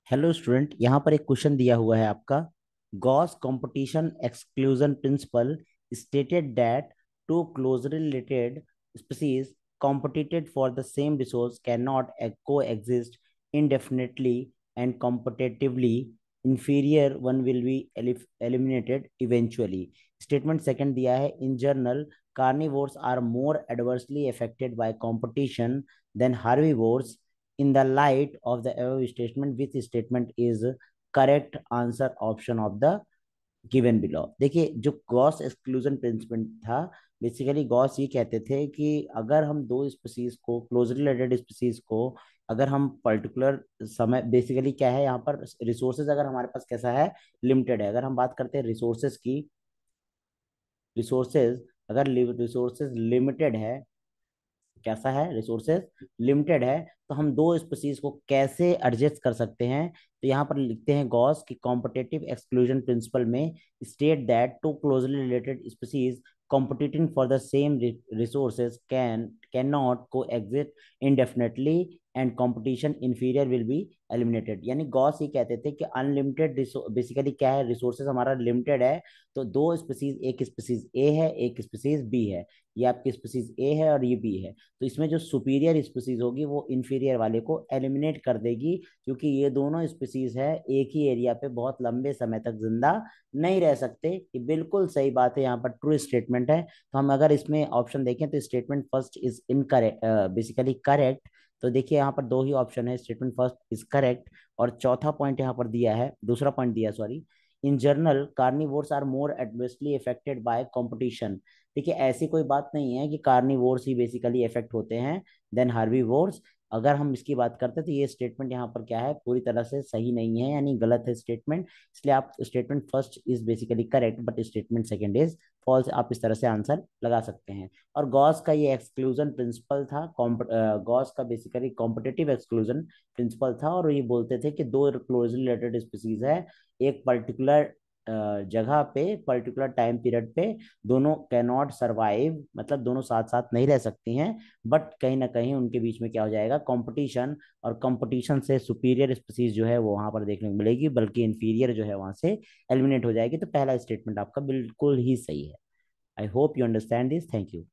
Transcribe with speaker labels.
Speaker 1: Hello student, यहाँ पर एक क्वेश्चन दिया हुआ है आपका। Gause competition exclusion principle stated that two closely related species competed for the same resource cannot coexist indefinitely and competitively. Inferior one will be eliminated eventually. Statement second दिया है, in general carnivores are more adversely affected by competition than herbivores. In the light of the above statement, which statement is correct answer option of the given below. देखिए, जो Gauss exclusion principle था, basically Gauss ये कहते थे कि अगर हम दो स्पीसीज को, क्लोजली रिलेटेड स्पीसीज को, अगर हम पर्टिकुलर समय, बेसिकली क्या है यहाँ पर, रिसोर्सेज अगर हमारे पास कैसा है, लिमिटेड है। अगर हम बात करते हैं रिसोर्सेज की, रिसोर्सेज अगर रिसोर्सेज लिमिटेड है, कैसा है, रिसोर्सेज लिमिटेड है, तो हम दो स्पीसीज को कैसे एडजस्ट कर सकते हैं। तो यहाँ पर लिखते हैं गॉस की कॉम्पिटेटिव एक्सक्लूजन प्रिंसिपल में state that two closely related species competing for the same resources cannot coexist indefinitely and competition inferior will be eliminated। यानी गॉस ये कहते थे कि अनलिमिटेड, बेसिकली क्या है, रिसोर्सेज हमारा लिमिटेड है, तो दो स्पीसीज, एक स्पीसीज ए है, एक स्पीसीज बी है। ये आपकी स्पीसीज ए है और ये बी है, तो इसमें जो सुपीरियर स्पीसीज होगी वो इंफीरियर वाले को एलिमिनेट कर देगी, क्योंकि ये दोनों स्पीसीज है एक ही एरिया पे बहुत लंबे समय तक जिंदा नहीं रह सकते। ये बिल्कुल सही बात है, यहाँ पर ट्रू स्टेटमेंट है। तो हम अगर इसमें ऑप्शन देखें तो statement first is incorrect, basically correct. तो देखिए यहाँ पर दो ही ऑप्शन है, स्टेटमेंट फर्स्ट इज करेक्ट। और चौथा पॉइंट यहाँ पर दिया है, दूसरा पॉइंट दिया, sorry, in general carnivores are more adversely affected by competition. देखिए, ऐसी कोई बात नहीं है कि कार्निवोर्स ही बेसिकली इफेक्ट होते हैं देन हार्बीवोर्स। अगर हम इसकी बात करते हैं तो ये स्टेटमेंट यहाँ पर क्या है, पूरी तरह से सही नहीं है, यानी गलत है स्टेटमेंट। इसलिए आप statement first is basically correct but statement second is false, आप इस तरह से आंसर लगा सकते हैं। और गॉस का ये एक्सक्लूजन प्रिंसिपल था, गॉस का बेसिकली कॉम्पिटेटिव एक्सक्लूजन प्रिंसिपल था, और ये बोलते थे कि दो क्लोजली रिलेटेड स्पीसीज है, एक पर्टिकुलर जगह पे, पर्टिकुलर टाइम पीरियड पे, दोनों कैन नॉट सर्वाइव, मतलब दोनों साथ साथ नहीं रह सकती हैं, बट कहीं ना कहीं उनके बीच में क्या हो जाएगा, कंपटीशन, और कंपटीशन से सुपीरियर स्पीसीज जो है वो वहां पर देखने को मिलेगी, बल्कि इंफीरियर जो है वहां से एलिमिनेट हो जाएगी। तो पहला स्टेटमेंट आपका बिल्कुल ही सही है। I hope you understand this. Thank you.